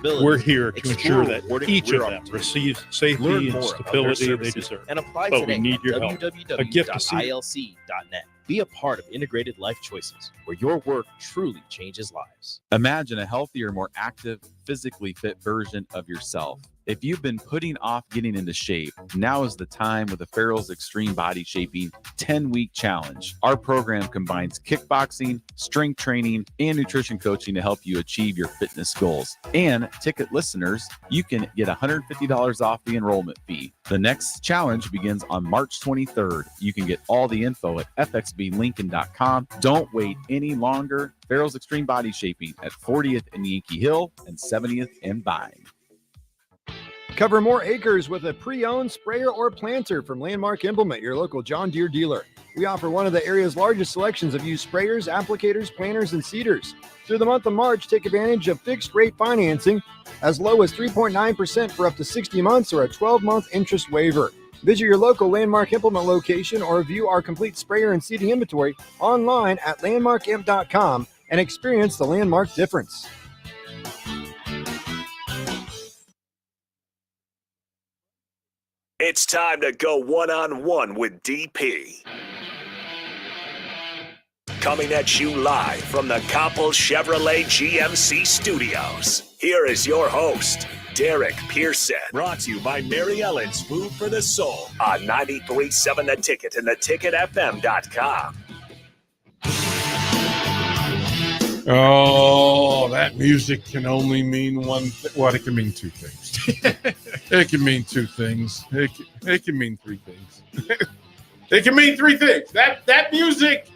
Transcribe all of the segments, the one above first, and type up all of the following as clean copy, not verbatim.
We're here to ensure that each of them receives safety and stability they deserve. And apply But today we need your at help. A gift to see. www.ilc.net. Be a part of Integrated Life Choices, where your work truly changes lives. Imagine a healthier, more active, physically fit version of yourself. If you've been putting off getting into shape, now is the time with the Farrell's Extreme Body Shaping 10-Week Challenge. Our program combines kickboxing, strength training, and nutrition coaching to help you achieve your fitness goals. And ticket listeners, you can get $150 off the enrollment fee. The next challenge begins on March 23rd. You can get all the info at fxblincoln.com. Don't wait any longer. Farrell's Extreme Body Shaping at 40th and Yankee Hill and 70th and Vine. Cover more acres with a pre-owned sprayer or planter from Landmark Implement, your local John Deere dealer. We offer one of the area's largest selections of used sprayers, applicators, planters, and seeders. Through the month of March, take advantage of fixed-rate financing as low as 3.9% for up to 60 months or a 12-month interest waiver. Visit your local Landmark Implement location or view our complete sprayer and seeding inventory online at landmarkimp.com and experience the Landmark difference. It's time to go one-on-one with DP. Coming at you live from the Coppel Chevrolet GMC studios. Here is your host, Derek Pearson. Brought to you by Mary Ellen's Food for the Soul on 93.7 The Ticket and theticketfm.com. Oh, that music can only mean one thing. Well, it can mean two things. It can mean two things. It can mean three things. It can mean three things. That music,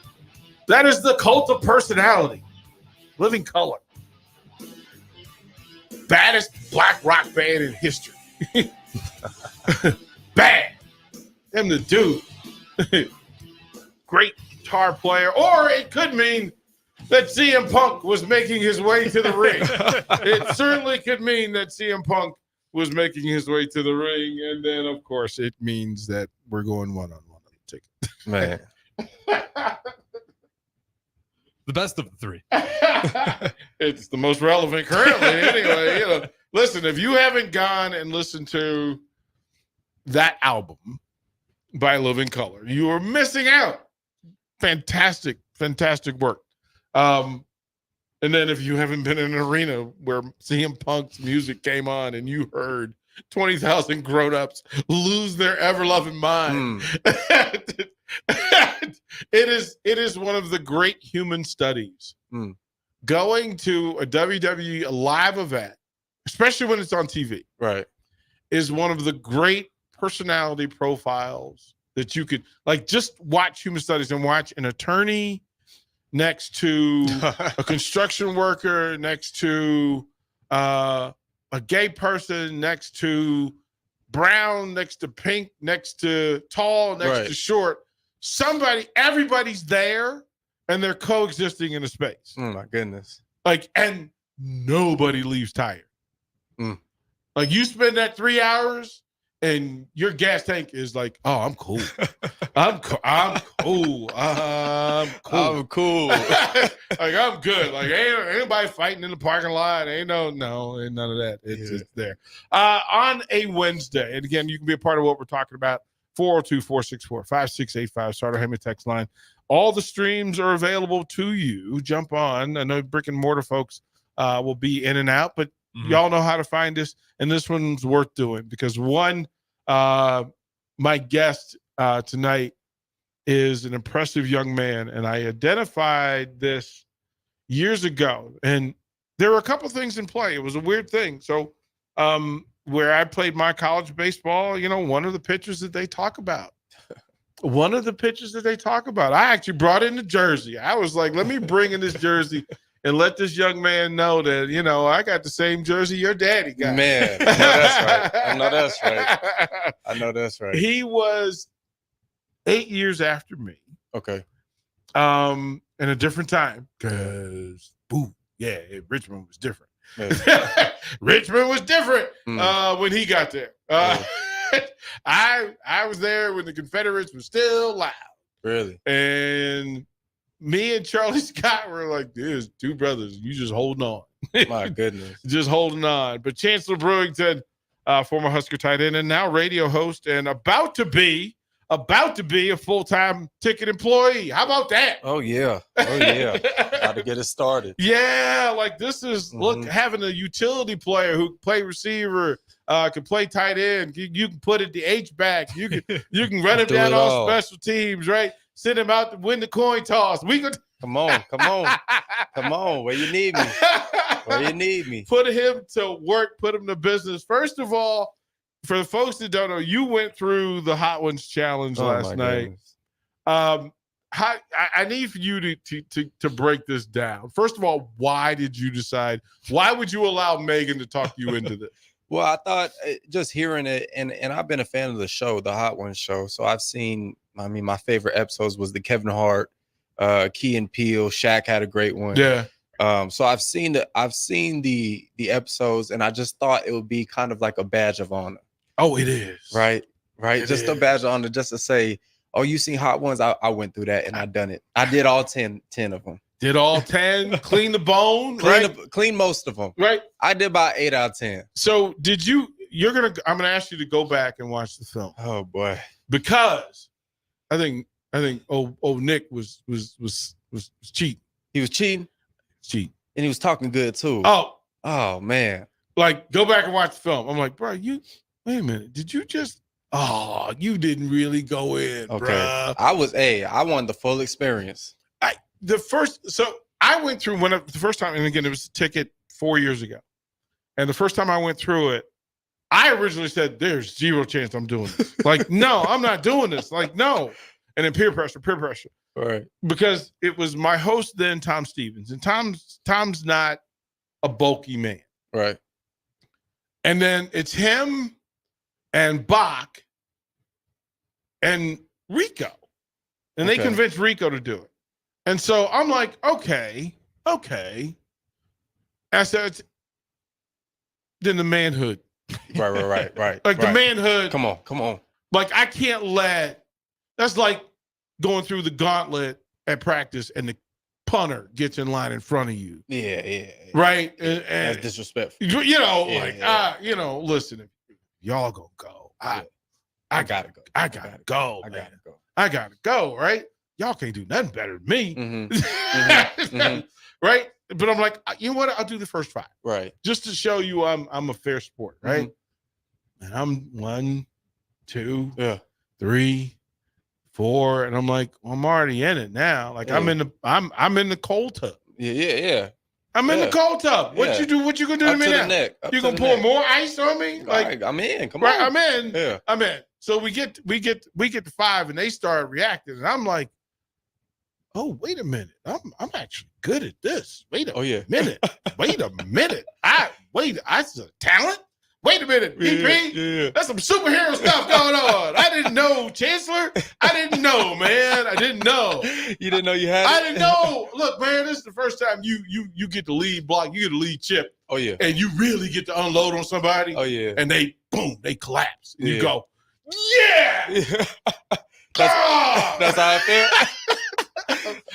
that is the cult of personality. Living Color. Baddest black rock band in history. Bad. Them the dude. Great guitar player. Or it could mean that CM Punk was making his way to the ring. It certainly could mean that CM Punk was making his way to the ring. And then, of course, it means that we're going one-on-one on the ticket. Man. The best of the three. It's the most relevant currently. Anyway, listen, if you haven't gone and listened to that album by Living Color, you are missing out. Fantastic, fantastic work. And then if you haven't been in an arena where CM Punk's music came on and you heard 20,000 grown-ups lose their ever-loving mind, it is one of the great human studies. Going to a WWE live event, especially when it's on TV, right, is one of the great personality profiles that you could, like, just watch human studies and watch an attorney next to a construction worker, next to a gay person, next to brown, next to pink, next to tall, next to short. Everybody's there, and they're coexisting in a space. My goodness. Like, and nobody leaves tired. Like, you spend that 3 hours, and your gas tank is like, oh, I'm cool. I'm cool. I'm cool. Like, I'm good. Like, ain't anybody fighting in the parking lot. Ain't none of that. It's there. On a Wednesday, and again, you can be a part of what we're talking about. 402-464-5685, Starter Heyman text line. All the streams are available to you. Jump on. I know brick and mortar folks will be in and out, but y'all know how to find us, and this one's worth doing because one, my guest tonight is an impressive young man, and I identified this years ago, and there were a couple things in play. It was a weird thing. So where I played my college baseball, one of the pitchers that they talk about, I actually brought in the jersey. I was like, let me bring in this jersey and let this young man know that, I got the same jersey your daddy got. Man, I know that's right. He was 8 years after me. Okay. In a different time. Because, Richmond was different. Yeah. Richmond was different when he got there. I was there when the Confederates were still loud. Really? And me and Charlie Scott were like, there's two brothers. You just holding on. My goodness. Just holding on. But Chancellor Brewington, former Husker tight end and now radio host and about to be a full-time ticket employee. How about that? Oh, yeah. Got to get it started. Yeah, like this is, look, having a utility player who play receiver, can play tight end. You can put it the H-back. You can run him down on special teams, right? Send him out to win the coin toss. We could Come on. Where you need me? Put him to work, put him to business. First of all, for the folks that don't know, you went through the Hot Ones Challenge last night. I need for you to break this down. First of all, why did you decide? Why would you allow Megan to talk you into this? Well, I thought just hearing it, and I've been a fan of the show, the Hot Ones show. So I've seen, my favorite episodes was the Kevin Hart, Key and Peele. Shaq had a great one. Yeah. So I've seen the episodes, and I just thought it would be kind of like a badge of honor. Oh, it is. Right. It just is. a badge of honor, just to say, oh, you seen Hot Ones? I went through that and I done it. I did all 10 of them. Did all 10, clean the bone, Clean most of them. Right. I did about 8 out of 10. So I'm gonna ask you to go back and watch the film. Oh boy. Because I think Nick was cheating. He was cheating. Cheating. And he was talking good too. Oh man. Like, go back and watch the film. I'm like, bro, wait a minute. Did you just you didn't really go in, okay. Bro. I wanted the full experience. I went through the first time, and again, it was a ticket 4 years ago. And the first time I went through it, I originally said, there's zero chance I'm doing this. Like, no, I'm not doing this. Like, no. And then peer pressure. All right. Because it was my host then, Tom Stevens. And Tom's not a bulky man. Right. And then it's him and Bach and Rico. And they convinced Rico to do it. And so I'm like, okay. I said, then the manhood. Right. Like the manhood. Come on. Like I can't that's like going through the gauntlet at practice and the punter gets in line in front of you. Yeah. Right? Yeah. And that's disrespectful. Listen, y'all gonna go. I gotta go. I gotta go, right? Y'all can't do nothing better than me. Mm-hmm. Right? But I'm like, you know what? I'll do the first 5. Right. Just to show you I'm a fair sport, right? And I'm 1, 2, 3, 4, and I'm like, well, I'm already in it now. Like I'm in the cold tub. Yeah. I'm in the cold tub. What you gonna do to me now? You gonna pour more ice on me? Like I'm in. Come right, on. I'm in. Yeah. I'm in. So we get to 5 and they start reacting. And I'm like, oh, wait a minute. I'm actually good at this. Wait a minute. Wait a minute. That's a talent? Wait a minute, BP. Yeah. That's some superhero stuff going on. I didn't know, Chancellor. I didn't know, man. I didn't know. You didn't know you had it? I didn't know. Look, man, this is the first time you get the lead block, you get the lead chip. Oh, yeah. And you really get to unload on somebody. Oh, yeah. And they collapse. And you Yeah. go, yeah. That's how I feel.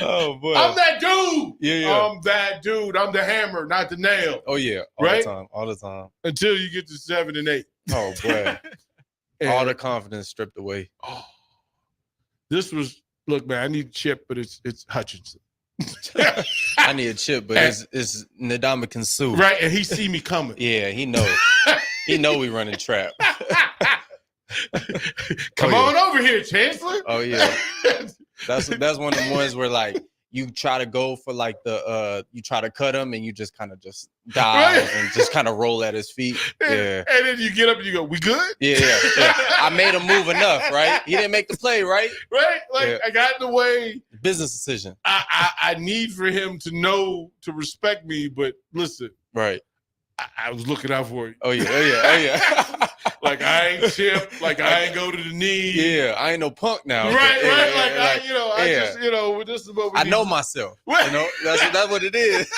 Oh boy. I'm that dude. Yeah. I'm that dude. I'm the hammer, not the nail. Oh yeah. All the time. Until you get to 7 and 8. Oh boy. And, all the confidence stripped away. Oh, look, man, I need Chip, but it's Hutchinson. I need a chip, but it's Ndamukong Suh. Right, and he see me coming. Yeah, he know. He know we running trap. Come on over here, Chancellor. Oh yeah. That's one of the ones where like you try to go for like you try to cut him and you just kind of just dive and just kind of roll at his feet. Yeah. And then you get up and you go, we good? Yeah. I made him move enough, right? He didn't make the play, right? Right? Like I got in the way. Business decision. I need for him to respect me, but listen. Right. I was looking out for you. Oh yeah. Like I ain't Chip. Like I ain't go to the knee. Yeah, I ain't no punk now. Right. Yeah, this is what we I need. know myself. You know, that's what it is.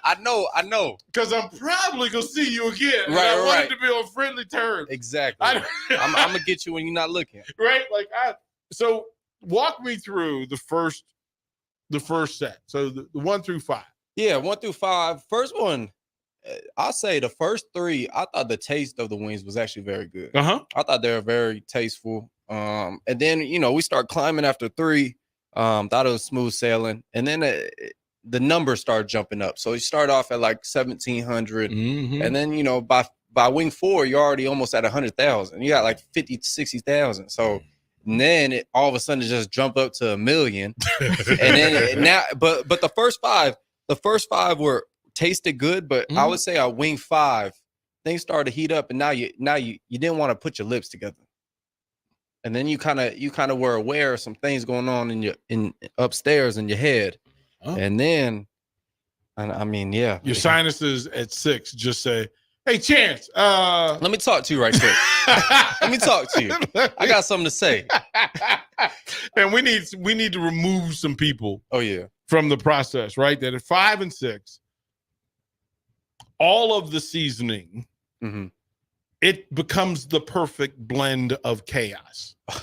I know. Because I'm probably gonna see you again. Right. I want it to be on friendly terms. Exactly. I'm gonna get you when you're not looking. Right. So walk me through the first the first set. So the 1 through 5. Yeah, 1 through 5. First one, I'll say the first 3, I thought the taste of the wings was actually very good. Uh-huh. I thought they were very tasteful. And then, we start climbing after 3. Thought it was smooth sailing. And then the numbers started jumping up. So you start off at like 1,700. Mm-hmm. And then, by wing 4, you're already almost at 100,000. You got like 50 to 60,000. So then all of a sudden it just jumped up to 1 million. And then now, but the first 5 were tasted good, but I would say on wing 5, things started to heat up, and now you didn't want to put your lips together. And then you kind of were aware of some things going on in upstairs in your head. Oh. And then, I mean, yeah. Your sinuses at 6 just say, "Hey, Chance, let me talk to you right quick. Let me talk to you. I got something to say." And we need to remove some people. Oh yeah. From the process, right? That at 5 and 6, all of the seasoning, it becomes the perfect blend of chaos. I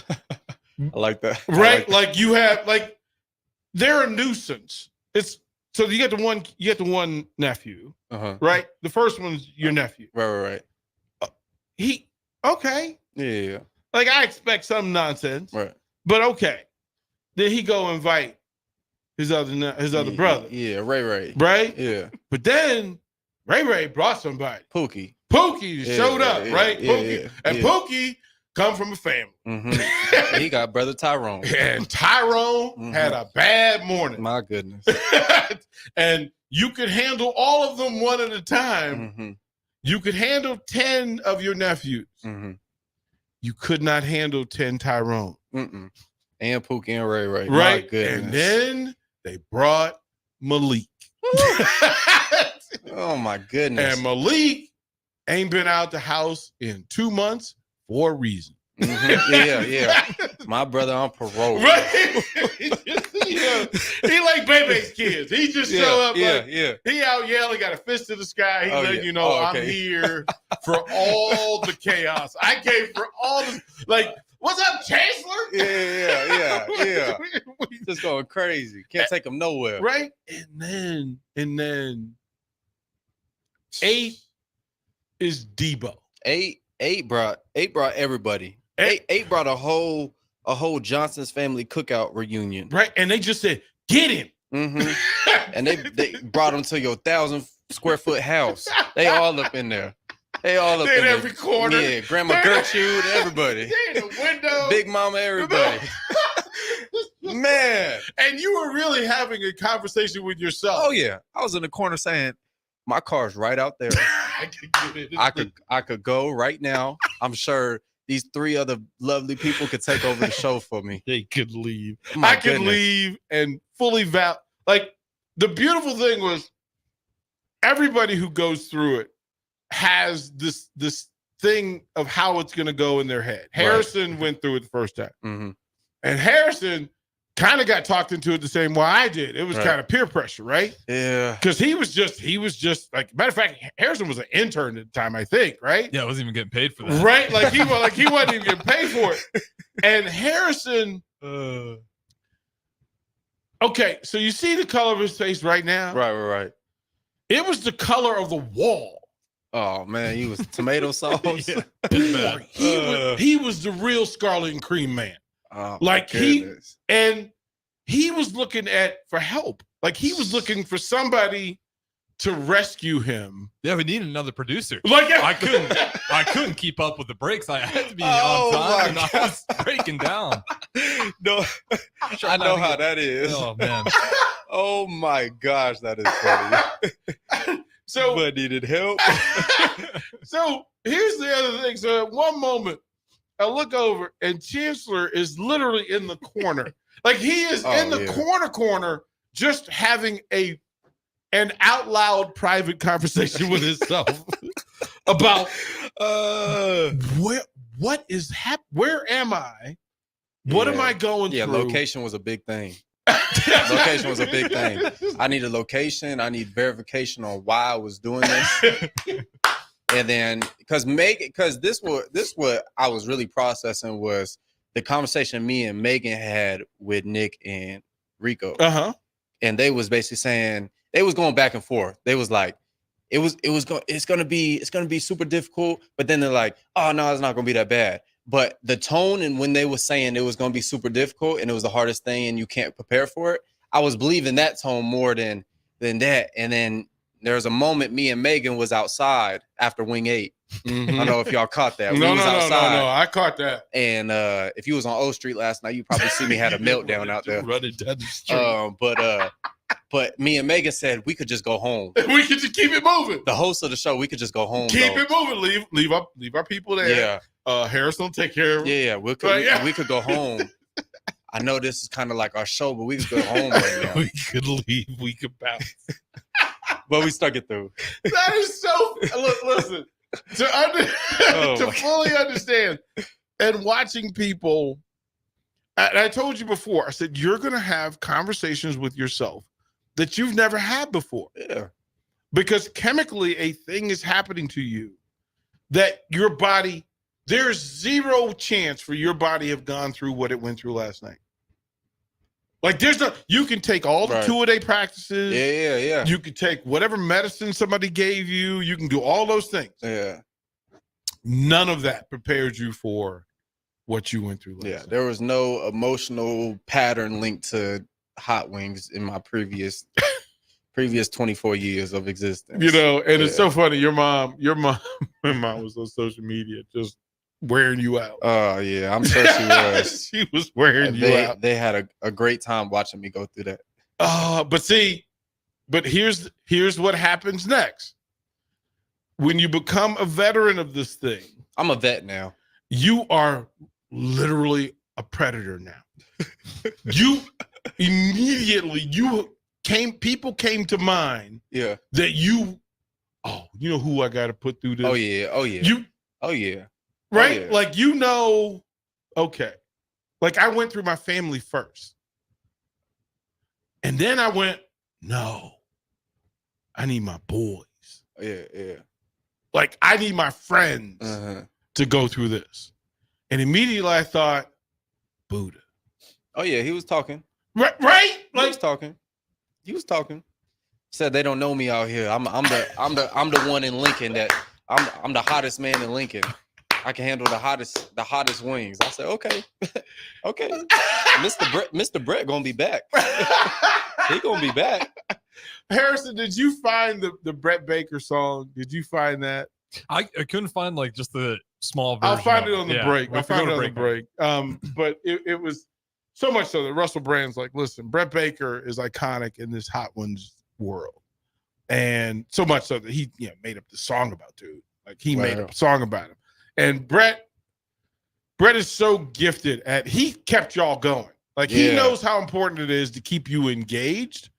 like that. Right? Like you have they're a nuisance. It's so you get the one nephew, right? The first one's your nephew. Right. He okay. Yeah. Like I expect some nonsense. Right. But okay. Then he go invite his other brother. Yeah, Ray. Right? Yeah. But then Ray brought somebody. Pookie showed up, right? Pookie. And yeah. Pookie come from a family. He got brother Tyrone. And Tyrone had a bad morning. My goodness. And you could handle all of them one at a time. You could handle 10 of your nephews. You could not handle 10 Tyrone. And Pookie and Ray. Right? My goodness. And then they brought Malik. Oh my goodness. And Malik ain't been out the house in 2 months for a reason. Yeah. My brother on parole. Right? He like Bebe's kids. He just show up he out yelling, got a fist to the sky. He letting you know I'm here for all the chaos. I came for all the what's up, Chancellor? Yeah. Just going crazy. Can't take him nowhere. Right? And then 8 is Debo. 8 brought everybody. 8 brought a whole Johnson's family cookout reunion. Right. And they just said, get him. And they brought him to your 1,000 square foot house. They all up in there. They all up in every corner. Yeah, Grandma Gertrude, everybody. They in the window. Big Mama, everybody. Man. And you were really having a conversation with yourself. Oh yeah. I was in the corner saying, my car's right out there. I could go right now. I'm sure these 3 other lovely people could take over the show for me. They could leave. My I could goodness. leave and fully the beautiful thing was everybody who goes through it has this thing of how it's going to go in their head. Harrison went through it the first time. And Harrison kind of got talked into it the same way I did. It was kind of peer pressure, right? Yeah. Because he was just like, matter of fact, Harrison was an intern at the time, I think, right? Yeah, I wasn't even getting paid for that. Right? He wasn't even getting paid for it. And Harrison, okay, so you see the color of his face right now? Right. It was the color of the wall. Oh man, he was tomato sauce. He was the real scarlet and cream man. Oh, he was looking for help. Like he was looking for somebody to rescue him. Yeah, we needed another producer. I couldn't keep up with the breaks. I had to be on time, and I was breaking down. No, I know how that is. Oh man. Oh my gosh, that is funny. So but needed help. So here's the other thing. So at one moment, I look over and Chancellor is literally in the corner. Like he is in the corner, just having an out loud private conversation with himself about what is happening? Where am I? What am I going through? Yeah, location was a big thing. Location was a big thing. I need a location. I need verification on why I was doing this. And then because this what I was really processing was the conversation me and Megan had with Nick and Rico. and they was basically saying they was going back and forth. They was like, it's gonna be super difficult, but then they're like, oh no, it's not gonna be that bad. But the tone and when they were saying it was gonna be super difficult and it was the hardest thing and you can't prepare for it, I was believing that tone more than that. And then there was a moment me and Megan was outside after Wing 8. I don't know if y'all caught that. No, we was outside. no. I caught that. And if you was on O Street last night, you probably see me had a meltdown out there. Running down the street. But me and Megan said we could just go home. We could just keep it moving. The host of the show, we could just go home. Keep it moving. Leave our people there. Yeah. Harrison will take care of them. Yeah. We could go home. I know this is kind of like our show, but we could go home right now. We could leave. We could bounce. But we stuck it through. That is so. Listen. To fully understand and watching people, and I told you before, I said, you're going to have conversations with yourself that you've never had before. Yeah. Because chemically, a thing is happening to you that your body, there's zero chance for your body have gone through what it went through last night. Like you can take all the 2-a-day practices. Yeah. You can take whatever medicine somebody gave you. You can do all those things. Yeah. None of that prepared you for what you went through last night. There was no emotional pattern linked to hot wings in my previous 24 years of existence. And it's so funny. Your mom was on social media just wearing you out. Oh yeah, I'm sure she was. She was wearing you out. They had a great time watching me go through that. But here's what happens next. When you become a veteran of this thing, I'm a vet now. You are literally a predator now. You immediately people came to mind. Yeah. That you know who I got to put through this. Oh yeah. Right? Oh, yeah. Like, okay. Like I went through my family first. And then I went, no, I need my boys. Yeah. Like I need my friends to go through this. And immediately I thought, Buddha. Oh yeah, he was talking. Right? Like he was talking. Said they don't know me out here. I'm the one in Lincoln that I'm the hottest man in Lincoln. I can handle the hottest wings. I said, okay. Mr. Brett gonna be back. He gonna be back. Harrison, did you find the Brett Baker song? Did you find that? I couldn't find like just the small version. I'll find it on the break. I'll find it on the break. But it was so much so that Russell Brand's like, listen, Brett Baker is iconic in this Hot Ones world. And so much so that he made up the song about dude. Like he made up a song about him. And Brett is so gifted he kept y'all going. Like he knows how important it is to keep you engaged.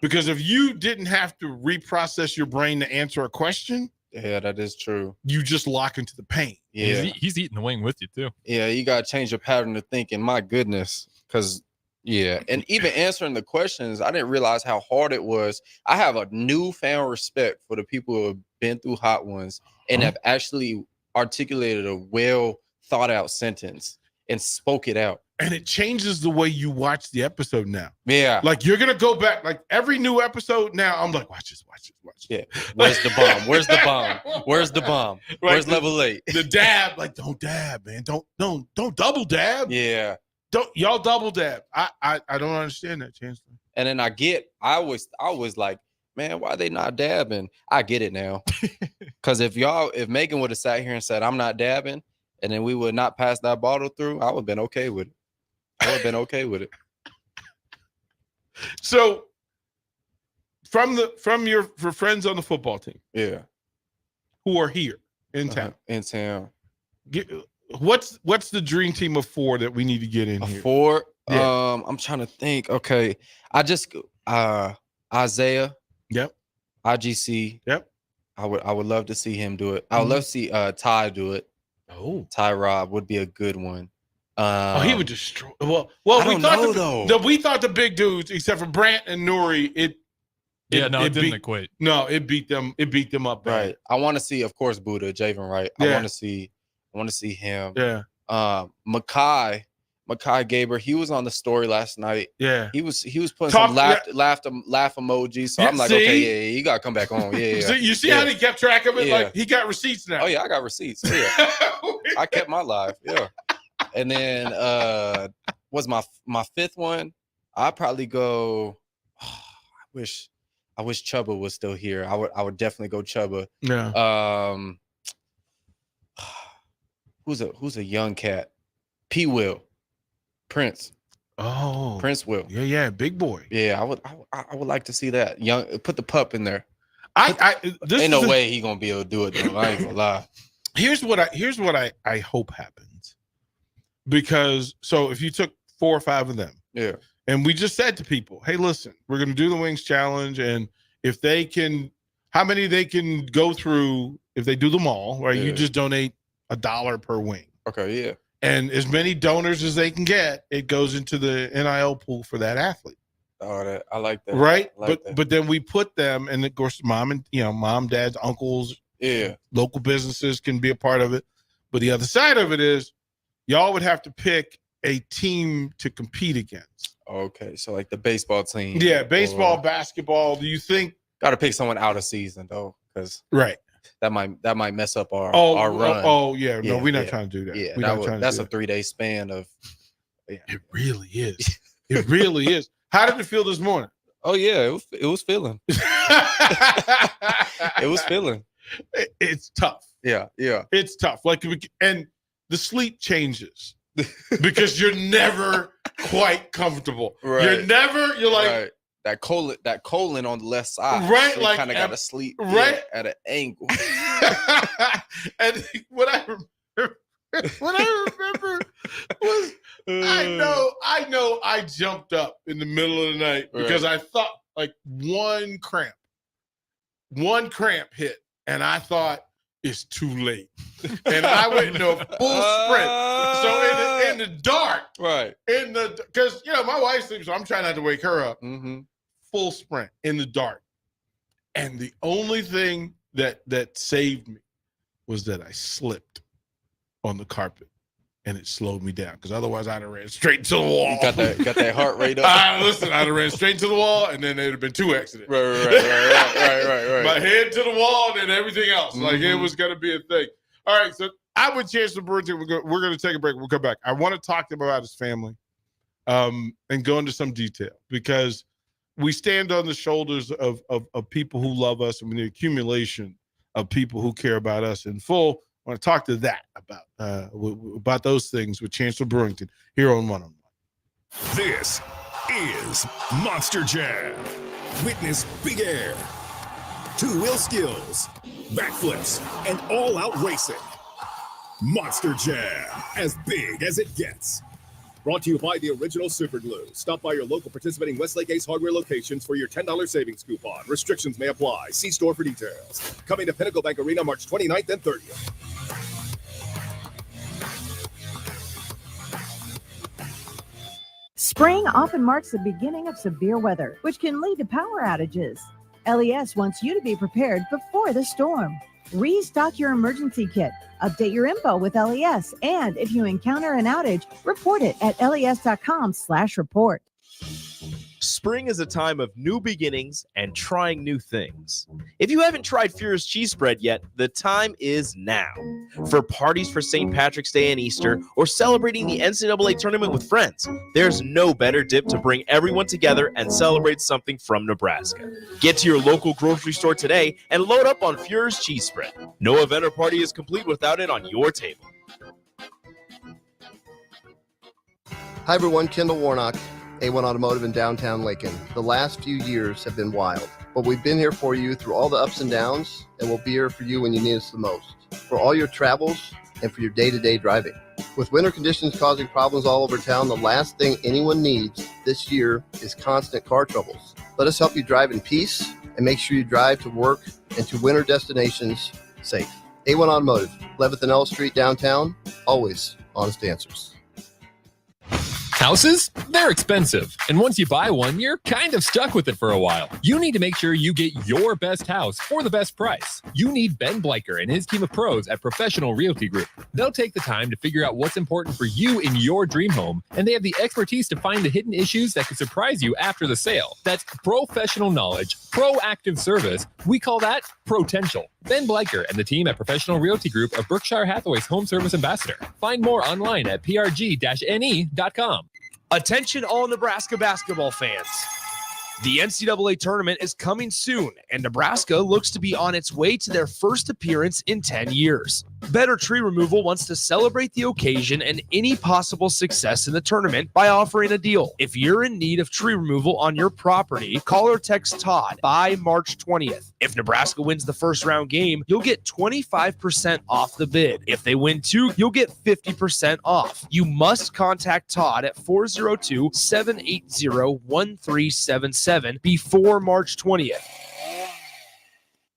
Because if you didn't have to reprocess your brain to answer a question, yeah, that is true. You just lock into the pain. Yeah, he's eating the wing with you too. Yeah, you gotta change your pattern of thinking. My goodness, because and even answering the questions, I didn't realize how hard it was. I have a newfound respect for the people who have been through Hot Ones and have actually articulated a well thought out sentence and spoke it out. And it changes the way you watch the episode now. Yeah. Like you're going to go back, like every new episode now, I'm like, watch this. Yeah. Where's the bomb? Where's the bomb? Where's level 8? The dab, like don't dab, man. Don't double dab. Yeah. Y'all double dab. I don't understand that, Chancellor. And then I was like, man, why they not dabbing? I get it now. Because if Megan would have sat here and said, I'm not dabbing, and then we would not pass that bottle through, I would have been okay with it. So from your friends on the football team, who are here in town, what's the dream team of 4 that we need to get in here? 4? Yeah. I'm trying to think. Okay, I just Isaiah. Yep. IGC. Yep. I would love to see him do it. I would love to see Ty do it. Oh, Ty Rob would be a good one. He would destroy. Well, we thought the big dudes, except for Brant and Nuri, it didn't equate. No, it beat them up. Bad. Right. I want to see, of course, Buddha, Javen Wright. I want to see him. Yeah. Makai Makai Gaber, he was on the story last night. Yeah. He was putting some laugh emojis. So I'm like, okay, yeah, you gotta come back on. Yeah. See, you see how he kept track of it? Yeah. Like he got receipts now. Oh yeah, I got receipts. Yeah. I kept my live. Yeah. And then was my fifth one? I'd probably go. I wish Chubba was still here. I would definitely go Chubba. Yeah. Who's a young cat? P. Will. Prince. Oh. Prince Will. Yeah, big boy. Yeah, I would like to see that. Young, put the pup in there. This ain't no way he gonna be able to do it though. I ain't gonna lie. Here's what I hope happens. Because so if you took 4 or 5 of them, yeah, and we just said to people, hey, listen, we're gonna do the Wings Challenge, and if they can, how many they can go through if they do them all, right? Yeah. You just donate $1 per wing. Okay, yeah. And as many donors as they can get, it goes into the NIL pool for that athlete. Oh, I like that. Right? Like but then we put them, and of course, mom, dads, uncles, local businesses can be a part of it. But the other side of it is, y'all would have to pick a team to compete against. Okay, so like the baseball team. Yeah, baseball, basketball. Do you think? Got to pick someone out of season though, because that might mess up our run. Oh yeah, no, we're not trying to do that. Yeah, that's a 3-day span of. Yeah. It really is. It really is. How did it feel this morning? Oh yeah, it was feeling. It was feeling. It's tough. Yeah. It's tough. Like, and the sleep changes because you're never quite comfortable. Right. You're like. Right. That colon on the left side, right? So like kind of got to sleep, right at an angle. And what I remember was, I know, I jumped up in the middle of the night because I thought like one cramp hit, and I thought it's too late, and I went into a full sprint. So in the dark, right? Because my wife sleeps, so I'm trying not to wake her up. Mm-hmm. Full sprint in the dark, and the only thing that saved me was that I slipped on the carpet, and it slowed me down, because otherwise I'd have ran straight to the wall. You got that heart rate up. Listen, I'd have ran straight to the wall, and then there'd have been 2 accidents. Right. My head to the wall, and then everything else. Mm-hmm. Like, it was going to be a thing. All right, so I would Chancellor Brewington. We're going to take a break. We'll come back. I want to talk to him about his family, and go into some detail, because we stand on the shoulders of people who love us, and the accumulation of people who care about us in full. I want to talk to that about those things with Chancellor Brewington here on One on One. This is Monster Jam. Witness big air, 2-wheel skills, backflips, and all-out racing. Monster Jam, as big as it gets. Brought to you by the original Super Glue. Stop by your local participating Westlake Ace Hardware locations for your $10 savings coupon. Restrictions may apply. See store for details. Coming to Pinnacle Bank Arena March 29th and 30th. Spring often marks the beginning of severe weather, which can lead to power outages. LES wants you to be prepared before the storm. Restock your emergency kit, update your info with LES, and if you encounter an outage, report it at les.com/report. Spring is a time of new beginnings and trying new things. If you haven't tried Furious Cheese Spread yet, the time is now. For parties for St. Patrick's Day and Easter, or celebrating the NCAA tournament with friends, there's no better dip to bring everyone together and celebrate something from Nebraska. Get to your local grocery store today and load up on Furious Cheese Spread. No event or party is complete without it on your table. Hi everyone, Kendall Warnock, A1 Automotive in downtown Lincoln. The last few years have been wild, but we've been here for you through all the ups and downs, and we'll be here for you when you need us the most, for all your travels and for your day-to-day driving. With winter conditions causing problems all over town, the last thing anyone needs this year is constant car troubles. Let us help you drive in peace and make sure you drive to work and to winter destinations safe. A1 Automotive, 11th and L Street downtown, always honest answers. Houses? They're expensive. And once you buy one, you're kind of stuck with it for a while. You need to make sure you get your best house for the best price. You need Ben Bleicher and his team of pros at Professional Realty Group. They'll take the time to figure out what's important for you in your dream home, and they have the expertise to find the hidden issues that could surprise you after the sale. That's professional knowledge, proactive service. We call that potential. Ben Bleicher and the team at Professional Realty Group of Berkshire Hathaway's Home Service Ambassador. Find more online at prg-ne.com. Attention all Nebraska basketball fans. The NCAA tournament is coming soon, and Nebraska looks to be on its way to their first appearance in 10 years. Better Tree Removal wants to celebrate the occasion and any possible success in the tournament by offering a deal. If you're in need of tree removal on your property, call or text Todd by March 20th. If Nebraska wins the first round game, you'll get 25% off the bid. If they win two, you'll get 50% off. You must contact Todd at 402-780-1377 before March 20th.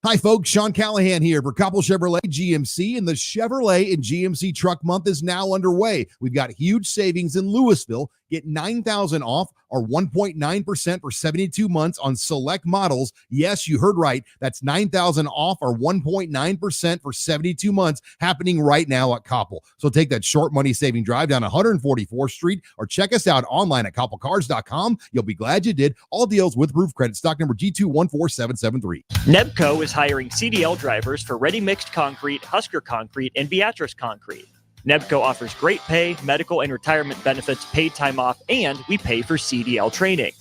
Hi, folks. Sean Callahan here for Coppell Chevrolet GMC, and the Chevrolet and GMC Truck Month is now underway. We've got huge savings in Louisville. Get $9,000 off or 1.9% for 72 months on select models. Yes, you heard right. That's $9,000 off or 1.9% for 72 months happening right now at Coppell. So take that short money saving drive down 144th Street or check us out online at coppellcars.com. You'll be glad you did. All deals with roof credit. Stock number G214773. Nebco is hiring CDL drivers for ready mixed concrete, Husker concrete, and Beatrice concrete. Nebco offers great pay, medical and retirement benefits, paid time off, and we pay for CDL training.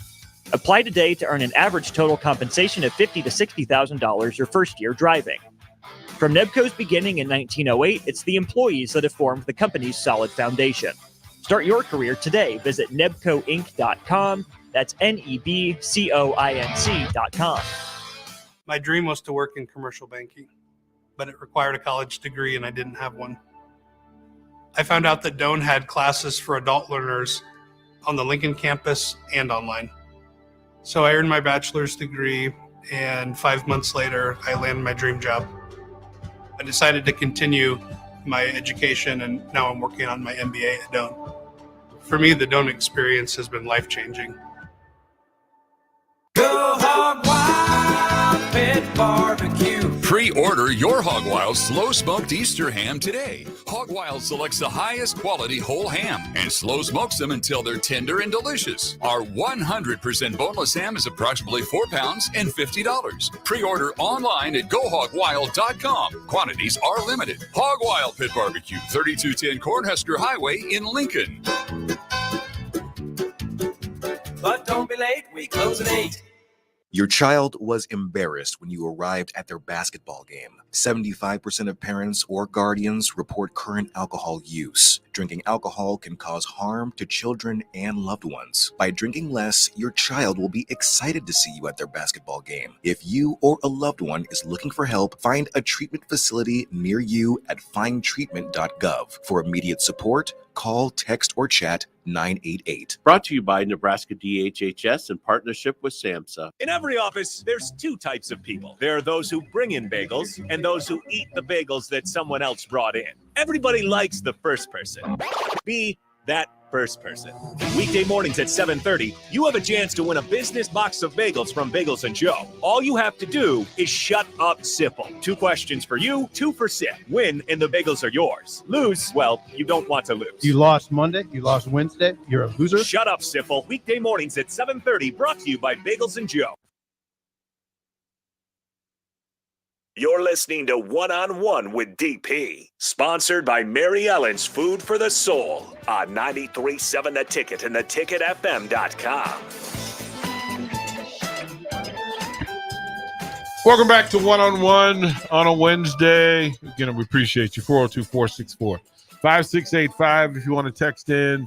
Apply today to earn an average total compensation of $50,000 to $60,000 your first year driving. From Nebco's beginning in 1908, it's the employees that have formed the company's solid foundation. Start your career today. Visit nebcoinc.com. That's NEBCOINC.com. My dream was to work in commercial banking, but it required a college degree and I didn't have one. I found out that Doane had classes for adult learners on the Lincoln campus and online. So I earned my bachelor's degree, and 5 months later, I landed my dream job. I decided to continue my education, and now I'm working on my MBA at Doane. For me, the Doane experience has been life-changing. Go Hog Wild Pit Barbecue. Pre-order your Hog Wild slow smoked Easter ham today. Hog Wild selects the highest quality whole ham and slow smokes them until they're tender and delicious. Our 100% boneless ham is approximately 4 pounds and $50. Pre-order online at GoHogWild.com. Quantities are limited. Hog Wild Pit Barbecue, 3210 Cornhusker Highway in Lincoln. But don't be late, we close at 8. Your child was embarrassed when you arrived at their basketball game. 75% of parents or guardians report current alcohol use. Drinking alcohol can cause harm to children and loved ones. By drinking less, your child will be excited to see you at their basketball game. If you or a loved one is looking for help, find a treatment facility near you at findtreatment.gov. For immediate support, call, text, or chat 988. Brought to you by Nebraska DHHS in partnership with SAMHSA. In every office, there's two types of people. There are those who bring in bagels and those who eat the bagels that someone else brought in. Everybody likes the first person. Be that first person. Weekday mornings at 7:30, you have a chance to win a business box of bagels from Bagels & Joe. All you have to do is shut up, Sipple. 2 questions for you, 2 for Sip. Win, and the bagels are yours. Lose, well, you don't want to lose. You lost Monday, you lost Wednesday, you're a loser. Shut up, Sipple. Weekday mornings at 7:30, brought to you by Bagels & Joe. You're listening to One-on-One with DP, sponsored by Mary Ellen's Food for the Soul on 93.7 The Ticket and theticketfm.com. Welcome back to One-on-One on a Wednesday. Again, we appreciate you. 402-464-5685 if you want to text in.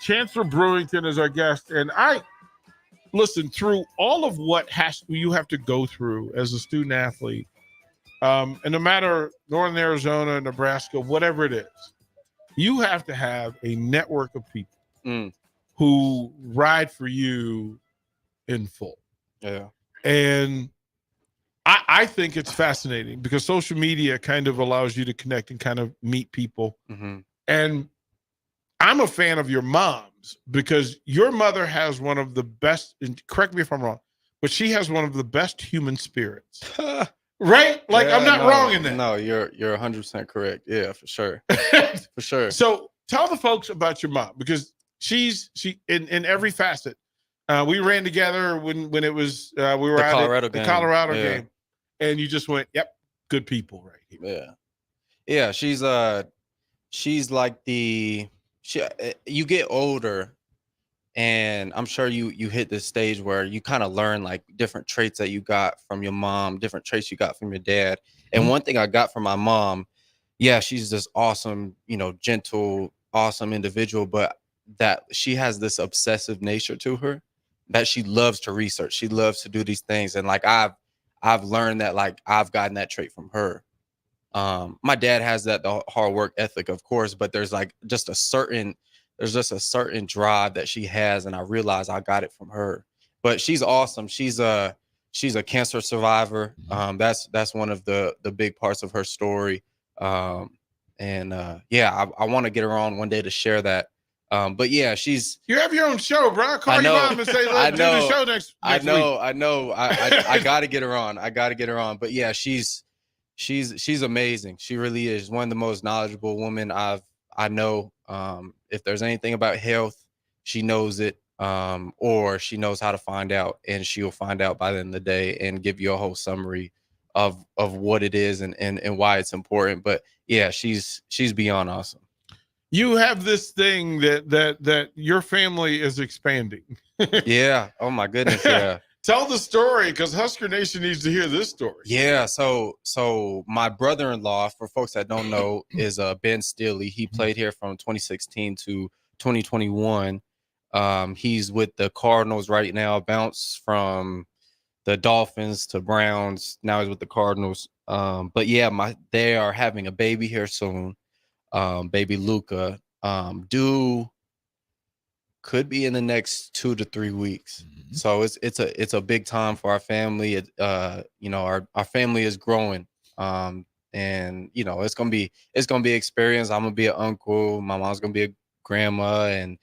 Chancellor Brewington is our guest, and listen, through all of what you have to go through as a student athlete, and no matter Northern Arizona, Nebraska, whatever it is, you have to have a network of people who ride for you in full. Yeah. And I think it's fascinating because social media kind of allows you to connect and kind of meet people. Mm-hmm. And I'm a fan of your mom's because your mother has one of the best, and correct me if I'm wrong, but she has one of the best human spirits. Right? Like, Yeah, I'm not wrong in that. No, you're 100% correct. Yeah, for sure. For sure. So tell the folks about your mom, because she in every facet. We ran together when it was we were The at Colorado the game. Colorado Yeah. game, and you just went, "Yep, good people right here." Yeah. She's like you get older, and I'm sure you hit this stage where you kind of learn like different traits that you got from your mom, different traits you got from your dad. And one thing I got from my mom, yeah, she's this awesome, gentle, awesome individual, but that she has this obsessive nature to her that she loves to research. She loves to do these things. And like I've learned that, like, I've gotten that trait from her. My dad has the hard work ethic, of course, but there's just a certain drive that she has, and I realize I got it from her. But she's awesome. She's a cancer survivor. That's one of the big parts of her story. I want to get her on one day to share that. But yeah, you have your own show, bro. I'll call your mom and say, let's do the show next week. I know. I gotta get her on. But yeah, she's amazing. She really is one of the most knowledgeable women I know. If there's anything about health, she knows it, or she knows how to find out, and she'll find out by the end of the day and give you a whole summary of what it is and why it's important. But yeah, she's beyond awesome. You have this thing that your family is expanding. Yeah. Oh my goodness. Yeah. Tell the story, because Husker Nation needs to hear this story. Yeah, so my brother-in-law, for folks that don't know, is Ben Steely. He played here from 2016 to 2021. He's with the Cardinals right now, bounced from the Dolphins to Browns. Now he's with the Cardinals. But yeah, they are having a baby here soon. Baby Luca. Could be in the next 2 to 3 weeks. So it's a big time for our family. Our family is growing. And it's gonna be experience. I'm gonna be an uncle. My mom's gonna be a grandma, and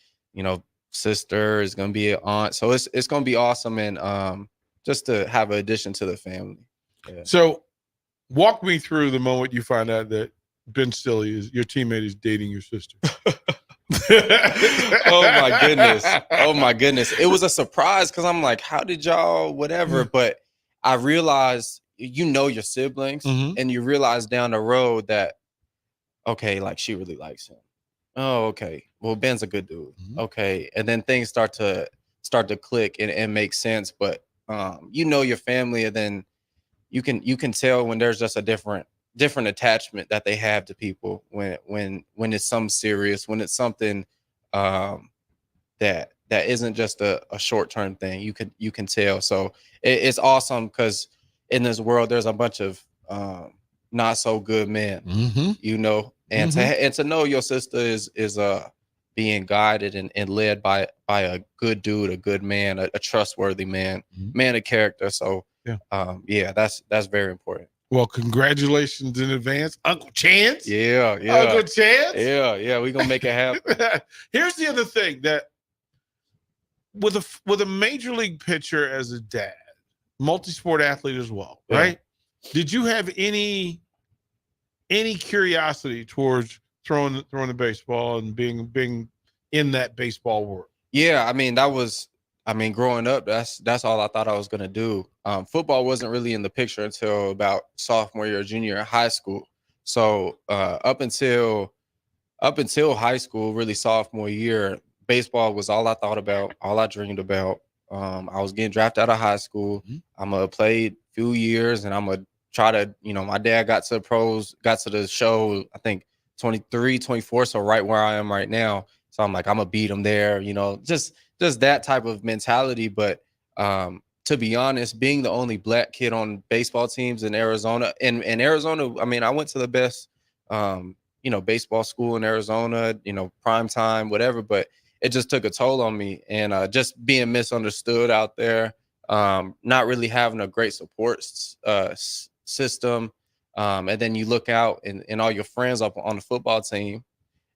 sister is gonna be an aunt. So it's gonna be awesome, and just to have an addition to the family. Yeah. So walk me through the moment you find out that Ben Stilley, your teammate, is dating your sister. Oh my goodness. It was a surprise, because I'm like, how did y'all whatever? But I realized, your siblings, and you realize down the road that, okay, like, she really likes him. Oh, okay. Well, Ben's a good dude. Okay. And then things start to click and make sense. But your family, and then you can tell when there's just a different attachment that they have to people when it's something serious, when it's something that isn't just a short-term thing. You can tell. So it's awesome, because in this world there's a bunch of not so good men, and to know your sister is being guided and led by a good dude, a good man, a trustworthy man, man of character. So that's very important. Well, congratulations in advance, Uncle Chance. Yeah. Uncle Chance. Yeah. We're gonna make it happen. Here's the other thing, that with a major league pitcher as a dad, multi-sport athlete as well, right? Did you have any curiosity towards throwing the baseball and being in that baseball world? Yeah, growing up, that's all I thought I was gonna do. Football wasn't really in the picture until about sophomore year, junior in high school. So up until high school, really sophomore year, baseball was all I thought about, all I dreamed about. I was getting drafted out of high school. I'm gonna play a few years, and I'm gonna try to, my dad got to the pros, got to the show, I think 23, 24, so right where I am right now. So I'm like, I'm gonna beat him there, just that type of mentality. But to be honest, being the only black kid on baseball teams in Arizona, and in Arizona, I went to the best, baseball school in Arizona, prime time, whatever, but it just took a toll on me, and just being misunderstood out there, not really having a great support system. And then you look out and all your friends up on the football team,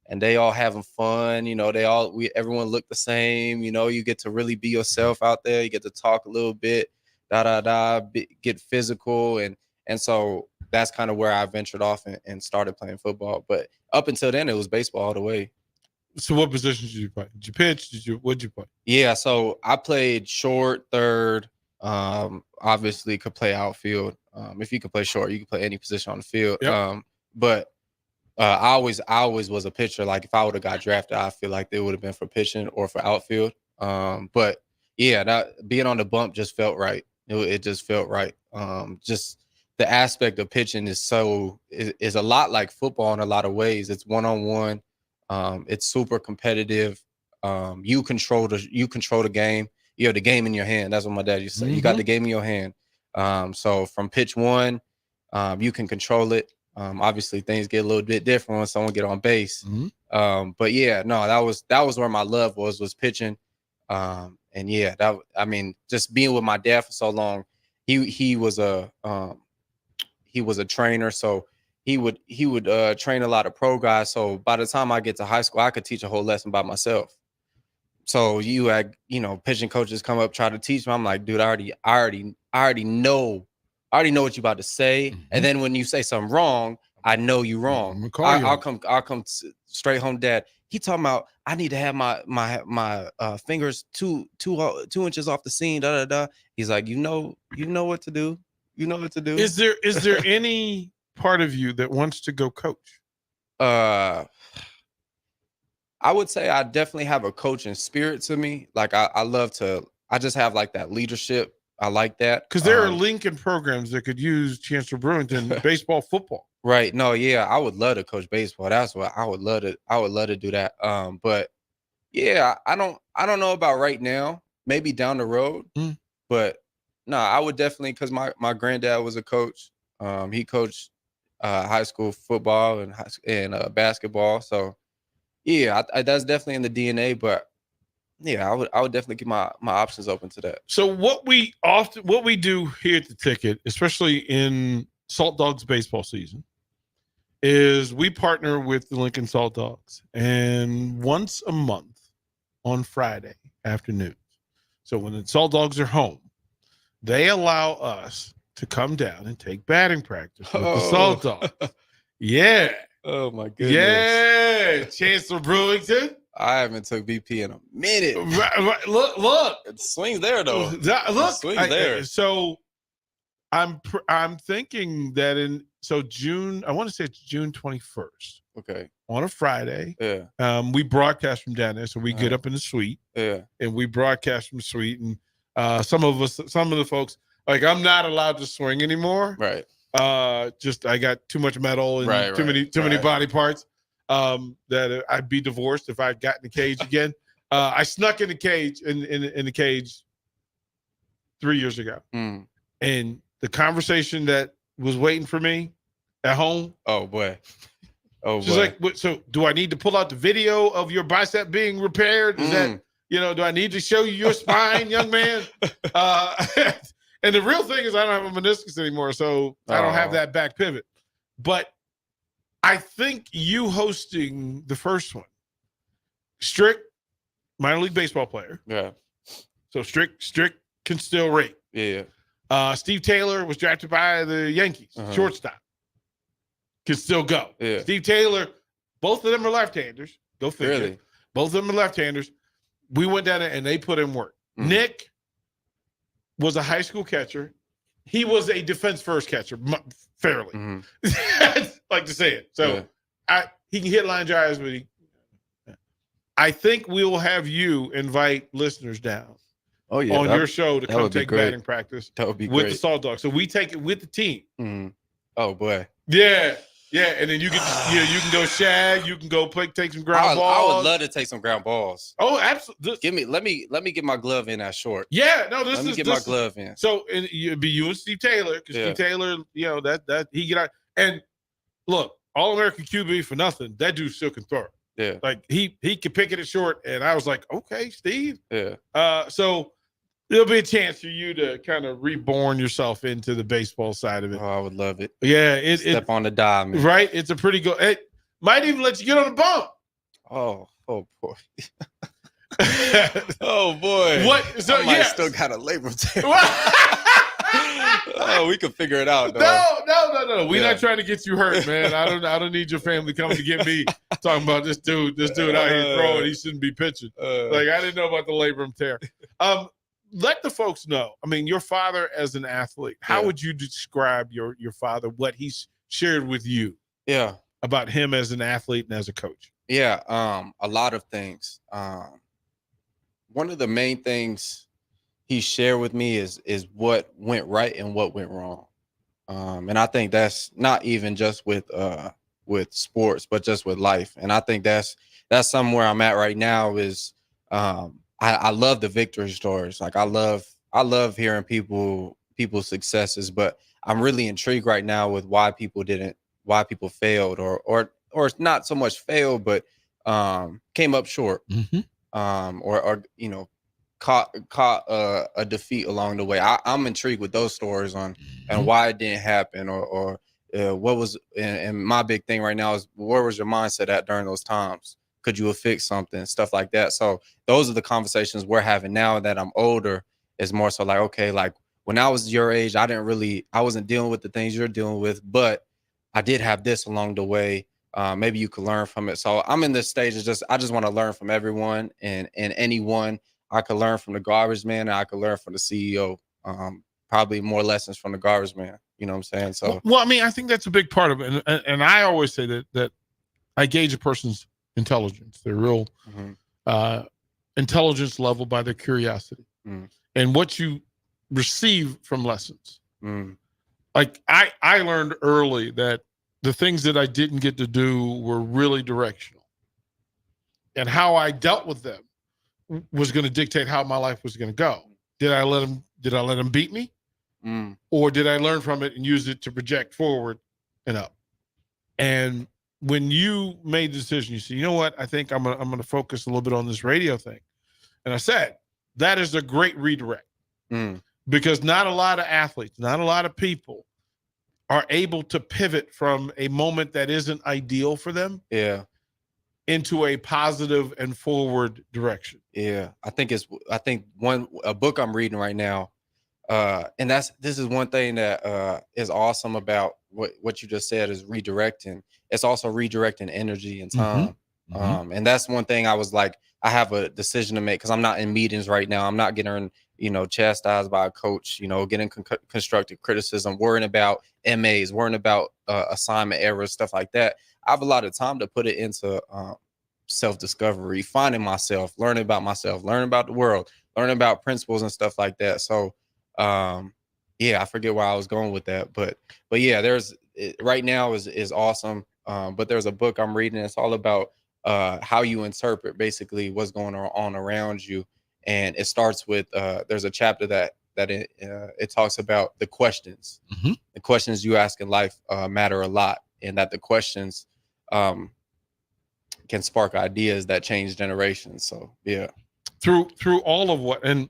and they all having fun. Everyone look the same. You get to really be yourself out there. You get to talk a little bit, get physical, and so that's kind of where I ventured off and started playing football. But up until then, it was baseball all the way. So what positions did you play? Did you pitch? What'd you play? Yeah, so I played short, third. Obviously could play outfield. If you could play short, you could play any position on the field. Yep. But I always was a pitcher. Like if I would have got drafted, I feel like they would have been for pitching or for outfield. But yeah, that being on the bump just felt right. It just felt right. Just the aspect of pitching is a lot like football in a lot of ways. It's one-on-one. It's super competitive. You control the game. You have the game in your hand. That's what my dad used to say. You got the game in your hand. So from pitch one, you can control it. Obviously things get a little bit different when someone get on base. But yeah, no, that was where my love was pitching. And yeah, just being with my dad for so long, he was a trainer. So he would train a lot of pro guys. So by the time I get to high school, I could teach a whole lesson by myself. So you had, pitching coaches come up, try to teach me. I'm like, dude, I already know what you're about to say. And then when you say something wrong, I know you're wrong. I'll come straight home, Dad. He talking about I need to have my fingers two inches off the seam. He's like, you know what to do. You know what to do. Is there any part of you that wants to go coach? I would say I definitely have a coaching spirit to me. Like I just have like that leadership. I like that. Because there are Lincoln programs that could use Chancellor Brewington baseball, football. Right. No, yeah, I would love to coach baseball. That's what I would love to do that. But yeah, I don't know about right now. Maybe down the road. But no, I would definitely, because my granddad was a coach. He coached high school football and basketball. So yeah, that's definitely in the DNA. But yeah, I would definitely keep my options open to that. So what we do here at the Ticket, especially in Salt Dogs baseball season, is we partner with the Lincoln Salt Dogs, and once a month on Friday afternoons. So when the Salt Dogs are home, they allow us to come down and take batting practice with the Salt Dogs. Yeah. Oh my goodness. Yeah, Chancellor Brewington. I haven't took BP in a minute. Right. Look. It swings there though. There. So I'm thinking that June, I want to say it's June 21st. Okay. On a Friday. Yeah. We broadcast from down there, so we get up in the suite. Yeah. And we broadcast from the suite, and some of the folks, like, I'm not allowed to swing anymore. Right. Just I got too much metal and too many body parts. That I'd be divorced if I got in the cage again. I snuck in the cage in the cage 3 years ago, and the conversation that was waiting for me at home. Oh boy. She's like, so do I need to pull out the video of your bicep being repaired? Is that, do I need to show you your spine, young man? And the real thing is I don't have a meniscus anymore, so I don't have that back pivot. But I think you hosting the first one, Strick, minor league baseball player. Yeah. So Strick can still rate. Yeah. Steve Taylor was drafted by the Yankees, shortstop. Can still go. Yeah. Steve Taylor, both of them are left-handers. Go figure. Really? Both of them are left-handers. We went down there and they put in work. Nick was a high school catcher. He was a defense-first catcher, fairly. Like to say it. So he can hit line drives, but I think we'll have you invite listeners down. Oh yeah, on your show to come take batting practice. That would be with great. the Salt Dogs. So we take it with the team. Oh boy. Yeah, and then you can go shag. You can go take some ground balls. I would love to take some ground balls. Oh, absolutely. Let me get my glove in that short. Yeah, no, let me get my glove in. So it'd be you and Steve Taylor, because Steve Taylor, that he get out. And look, All-American QB for nothing. That dude still can throw. Yeah, like he can pick it at short, and I was like, okay, Steve. Yeah. So there'll be a chance for you to kind of reborn yourself into the baseball side of it. Oh, I would love it. Yeah, step on the diamond. Right? It's a pretty good. It might even let you get on the bump. Oh boy. Oh boy. What? So I yes. still got a labor tear. Oh, we can figure it out. Though. No. We're not trying to get you hurt, man. I don't need your family coming to get me talking about this dude out here throwing. He shouldn't be pitching. Like, I didn't know about the labrum tear. Let the folks know. I mean, your father as an athlete, how would you describe your father, what he's shared with you? Yeah. About him as an athlete and as a coach? Yeah, a lot of things. One of the main things he shared with me is what went right and what went wrong. And I think that's not even just with sports, but just with life. And I think that's somewhere I'm at right now is I love the victory stories. Like I love hearing people's successes, but I'm really intrigued right now with why people failed or not so much failed, but came up short. Or you know, caught a defeat along the way. I'm intrigued with those stories on and why it didn't happen or what was. And my big thing right now is where was your mindset at during those times? Could you have fixed something? Stuff like that. So those are the conversations we're having now that I'm older. Is more so like, okay, like when I was your age, I wasn't dealing with the things you're dealing with, but I did have this along the way. Maybe you could learn from it. So I'm in this stage of I just want to learn from everyone and anyone. I could learn from the garbage man and I could learn from the CEO. Probably more lessons from the garbage man. You know what I'm saying? So well, I mean, I think that's a big part of it. And I always say that I gauge a person's intelligence, their real intelligence level by their curiosity and what you receive from lessons. Like I learned early that the things that I didn't get to do were really directional. And how I dealt with them was going to dictate how my life was going to go. Did I let them beat me? Or did I learn from it and use it to project forward and up? And when you made the decision, you said, you know what? I think I'm going to focus a little bit on this radio thing. And I said, that is a great redirect because not a lot of athletes, not a lot of people are able to pivot from a moment that isn't ideal for them into a positive and forward direction. Yeah. I think a book I'm reading right now, and this is one thing that is awesome about what you just said is redirecting. It's also redirecting energy and time. And that's one thing I was like, I have a decision to make because I'm not in meetings right now. I'm not getting chastised by a coach, getting constructive criticism, worrying about MAs, worrying about assignment errors, stuff like that. I have a lot of time to put it into self-discovery, finding myself, learning about myself, learning about the world, learning about principles and stuff like that. So, I forget where I was going with that, but yeah, right now is awesome. But there's a book I'm reading. It's all about how you interpret basically what's going on around you. And it starts with there's a chapter that it talks about the questions. The questions you ask in life matter a lot, and that the questions can spark ideas that change generations. So yeah, through all of what, and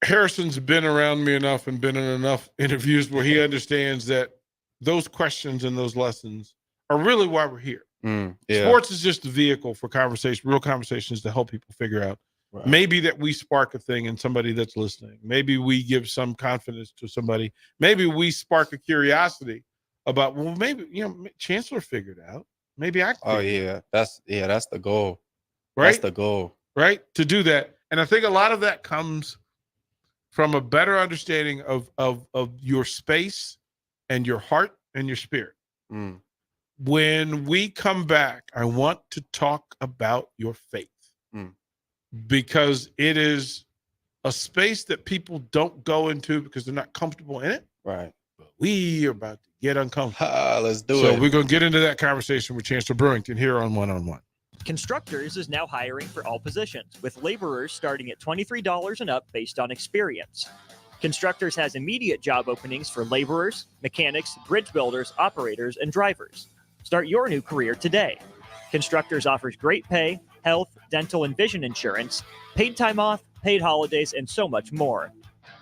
Harrison's been around me enough and been in enough interviews where he understands that those questions and those lessons are really why we're here. Sports is just a vehicle for conversation, real conversations to help people figure out maybe that we spark a thing in somebody that's listening. Maybe we give some confidence to somebody. Maybe we spark a curiosity about, well, maybe, Chancellor figured out. Maybe I can. That's the goal. Right? That's the goal. Right? To do that. And I think a lot of that comes from a better understanding of your space and your heart and your spirit. When we come back, I want to talk about your faith because it is a space that people don't go into because they're not comfortable in it. Right. But we are about to get uncomfortable. Let's do it. So we're going to get into that conversation with Chancellor Brewington here on One-on-One. Constructors is now hiring for all positions, with laborers starting at $23 and up based on experience. Constructors has immediate job openings for laborers, mechanics, bridge builders, operators, and drivers. Start your new career today. Constructors offers great pay, health, dental, and vision insurance, paid time off, paid holidays, and so much more.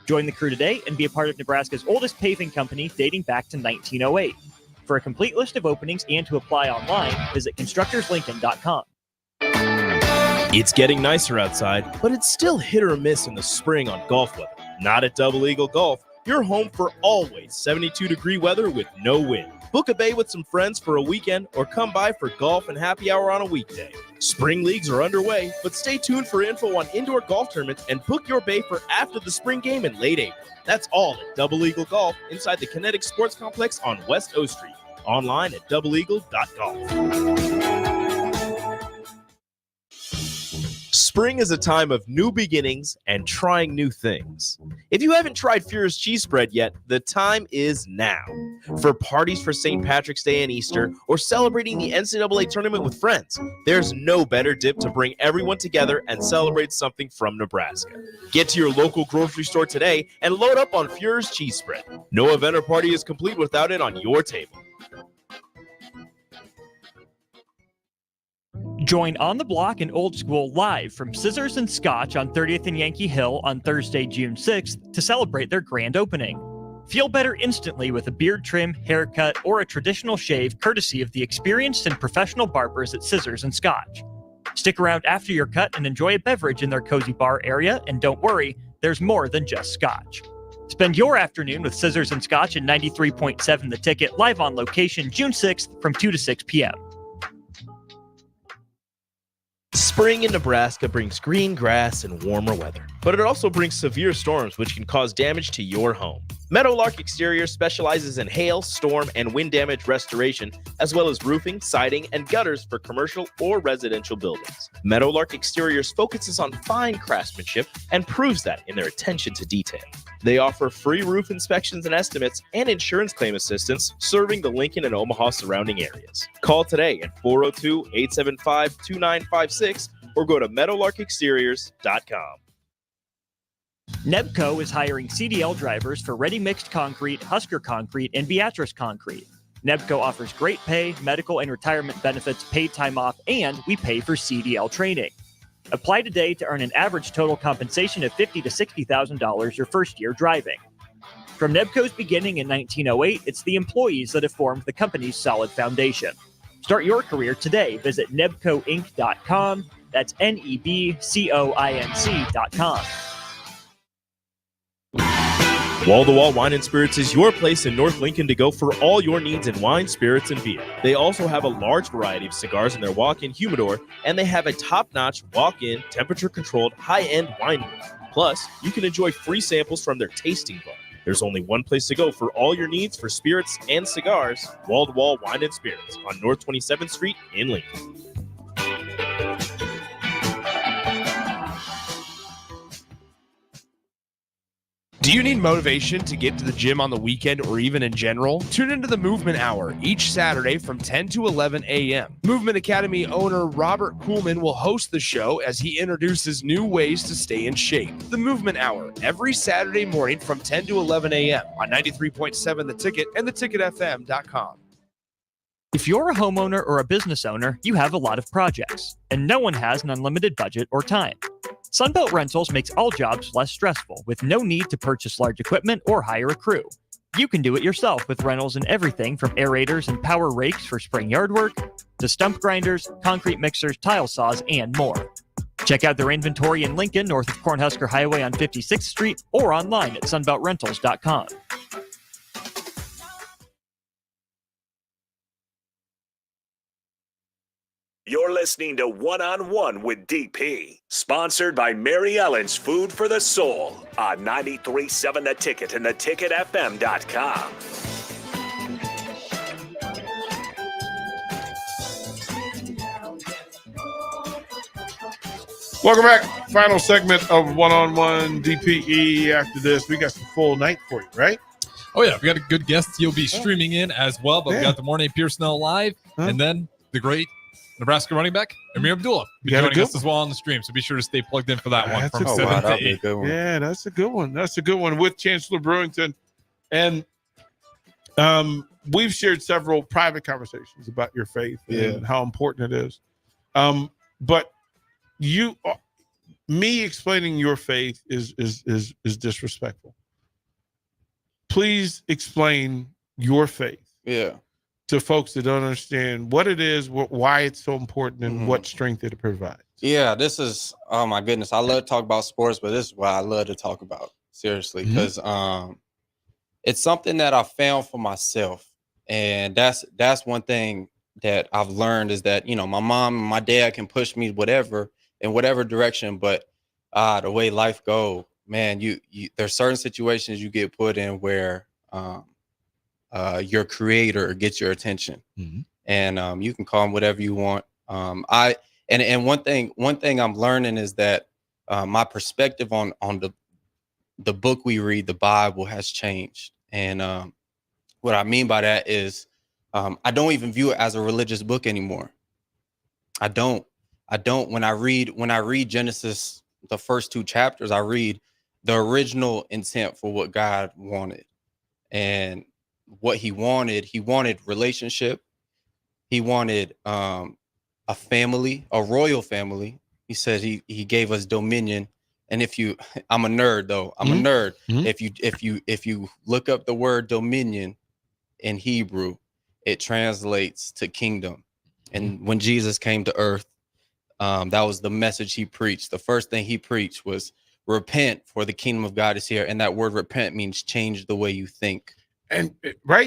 Join the crew today and be a part of Nebraska's oldest paving company dating back to 1908. For a complete list of openings and to apply online, visit constructorslincoln.com. It's getting nicer outside, but it's still hit or miss in the spring on golf weather. Not at Double Eagle Golf. You're home for always 72-degree weather with no wind. Book a bay with some friends for a weekend or come by for golf and happy hour on a weekday. Spring leagues are underway, but stay tuned for info on indoor golf tournaments and book your bay for after the spring game in late April. That's all at Double Eagle Golf inside the Kinetic Sports Complex on West O Street. Online at doubleeagle.golf. Spring is a time of new beginnings and trying new things. If you haven't tried Furious Cheese Spread yet, the time is now. For parties for St. Patrick's Day and Easter, or celebrating the NCAA tournament with friends, there's no better dip to bring everyone together and celebrate something from Nebraska. Get to your local grocery store today and load up on Furious Cheese Spread. No event or party is complete without it on your table. Join On the Block and Old School live from Scissors and Scotch on 30th and Yankee Hill on Thursday, June 6th to celebrate their grand opening. Feel better instantly with a beard trim, haircut, or a traditional shave courtesy of the experienced and professional barbers at Scissors and Scotch. Stick around after your cut and enjoy a beverage in their cozy bar area, and don't worry, there's more than just Scotch. Spend your afternoon with Scissors and Scotch at 93.7 The Ticket, live on location June 6th from 2 to 6 p.m. Spring in Nebraska brings green grass and warmer weather, but it also brings severe storms which can cause damage to your home. Meadowlark Exterior specializes in hail, storm, and wind damage restoration, as well as roofing, siding, and gutters for commercial or residential buildings. Meadowlark Exteriors focuses on fine craftsmanship and proves that in their attention to detail. They offer free roof inspections and estimates and insurance claim assistance, serving the Lincoln and Omaha surrounding areas. Call today at 402-875-2956 or go to meadowlarkexteriors.com. Nebco is hiring CDL drivers for ready-mixed concrete, Husker concrete, and Beatrice concrete. Nebco offers great pay, medical and retirement benefits, paid time off, and we pay for CDL training. Apply today to earn an average total compensation of $50,000 to $60,000 your first year driving. From Nebco's beginning in 1908, it's the employees that have formed the company's solid foundation. Start your career today. Visit nebcoinc.com. That's NEBCOINC.com. Wall-to-Wall Wine and Spirits is your place in North Lincoln to go for all your needs in wine, spirits, and beer. They also have a large variety of cigars in their walk-in humidor, and they have a top-notch walk-in, temperature-controlled, high-end wine room. Plus, you can enjoy free samples from their tasting bar. There's only one place to go for all your needs for spirits and cigars. Wall-to-Wall Wine and Spirits on North 27th Street in Lincoln. Do you need motivation to get to the gym on the weekend or even in general? Tune into the Movement Hour each Saturday from 10 to 11 a.m. Movement Academy owner Robert Kuhlman will host the show as he introduces new ways to stay in shape. The Movement Hour every Saturday morning from 10 to 11 a.m. on 93.7 The Ticket and theticketfm.com. If you're a homeowner or a business owner, you have a lot of projects, and no one has an unlimited budget or time. Sunbelt Rentals makes all jobs less stressful with no need to purchase large equipment or hire a crew. You can do it yourself with rentals in everything from aerators and power rakes for spring yard work to stump grinders, concrete mixers, tile saws, and more. Check out their inventory in Lincoln, north of Cornhusker Highway on 56th Street, or online at sunbeltrentals.com. You're listening to One-on-One with DP, sponsored by Mary Ellen's Food for the Soul on 93.7 The Ticket and theticketfm.com. Welcome back. Final segment of One-on-One DPE. After this, we got some full night for you, right? Oh, yeah. We got a good guest. You'll be streaming in as well, but we got the Morning Pearsonell live, and then the great Nebraska running back, Amir Abdullah, be joining us as well on the stream. So be sure to stay plugged in for that one from 7 to 8. Yeah, that's a good one. That's a good one with Chancellor Brewington. And we've shared several private conversations about your faith and how important it is. But me explaining your faith is disrespectful. Please explain your faith. Yeah. to folks that don't understand what it is, why it's so important, and what strength it provides? Yeah, this is, oh my goodness, I love to talk about sports, but this is what I love to talk about, seriously, because it's something that I found for myself. And that's one thing that I've learned is that, you know, my mom and my dad can push me in whatever direction, but the way life go, man, you there's certain situations you get put in where your creator gets your attention, and you can call him whatever you want. And one thing I'm learning is that my perspective on the book we read, the Bible, has changed. And what I mean by that is I don't even view it as a religious book anymore. I don't. When I read Genesis, the first 2 chapters, I read the original intent for what God wanted. And what he wanted relationship. He wanted a family, a royal family. He said he gave us dominion. And I'm a nerd though. I'm a nerd. If you look up the word dominion in Hebrew, it translates to kingdom. And when Jesus came to earth, that was the message he preached. The first thing he preached was repent, for the kingdom of God is here. And that word repent means change the way you think. And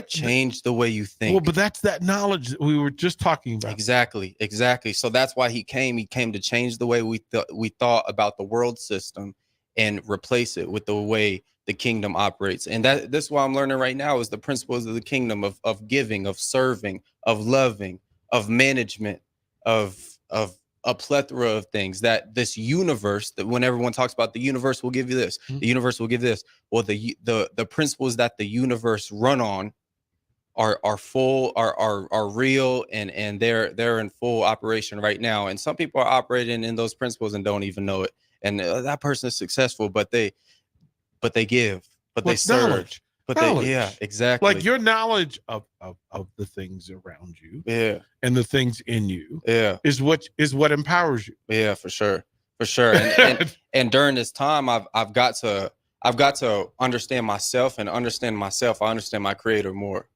change the way you think. Well, but that's that knowledge that we were just talking about. Exactly. So that's why he came to change the way we thought about the world system and replace it with the way the kingdom operates. And this is what I'm learning right now is the principles of the kingdom of giving, of serving, of loving, of management, of a plethora of things. That this universe, that when everyone talks about the universe will give you this, the universe will give this. Well, the principles that the universe run on are real, and they're in full operation right now. And some people are operating in those principles and don't even know it. And that person is successful, but they give, but they serve. Knowledge. But knowledge. Yeah, exactly. Like your knowledge of the things around you, and the things in you, is what empowers you. Yeah, for sure. And during this time, I've got to understand myself, and understand myself, I understand my creator more.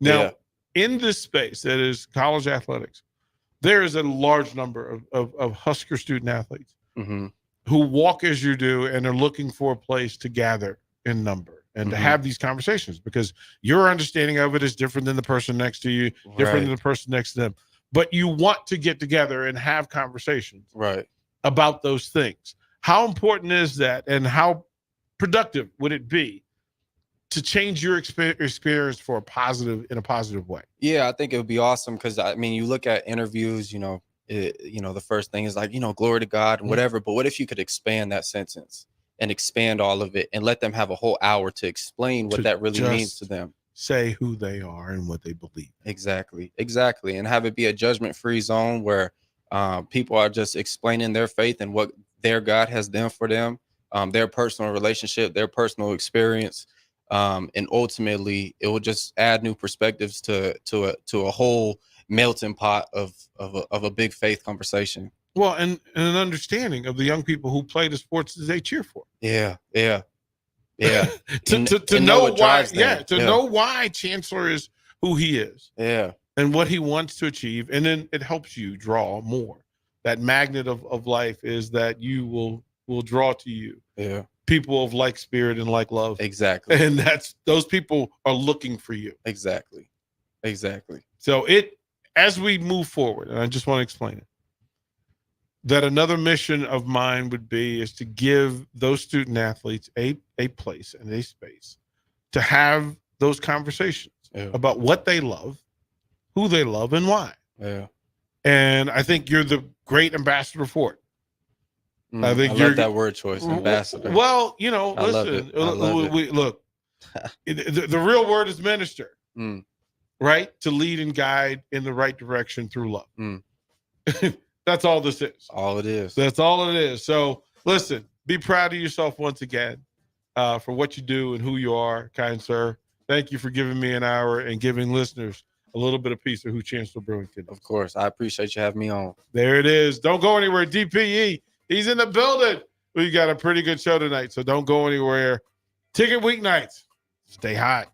Now, in this space that is college athletics, there is a large number of Husker student athletes who walk as you do and are looking for a place to gather in number and to have these conversations, because your understanding of it is different than the person next to you, different than the person next to them. But you want to get together and have conversations about those things. How important is that, and how productive would it be to change your experience in a positive way? Yeah, I think it would be awesome, because I mean, you look at interviews, the first thing is like, glory to God and whatever. But what if you could expand that sentence and expand all of it and let them have a whole hour to explain what that really means to them? Say who they are and what they believe. Exactly. And have it be a judgment-free zone where people are just explaining their faith and what their God has done for them, their personal relationship, their personal experience. And ultimately, it will just add new perspectives to a whole melting pot of a big faith conversation. Well, and an understanding of the young people who play the sports that they cheer for. Yeah. to know why. Know why Chancellor is who he is. Yeah. And what he wants to achieve, and then it helps you draw more. That magnet of life is that you will draw to you. Yeah. People of like spirit and like love. Exactly. And those people are looking for you. Exactly. So as we move forward, and I just want to explain it, that another mission of mine is to give those student athletes a place and a space to have those conversations about what they love, who they love, and why. Yeah. And I think you're the great ambassador for it. I love that word choice, ambassador. Well, listen, look, the real word is minister, right? To lead and guide in the right direction through love. That's all this is. All it is. That's all it is. So listen, be proud of yourself once again for what you do and who you are, kind sir. Thank you for giving me an hour and giving listeners a little bit of piece of who Chancellor Brewington is. Of course. I appreciate you having me on. There it is. Don't go anywhere. DPE, he's in the building. We got a pretty good show tonight, so don't go anywhere. Ticket weeknights. Stay hot.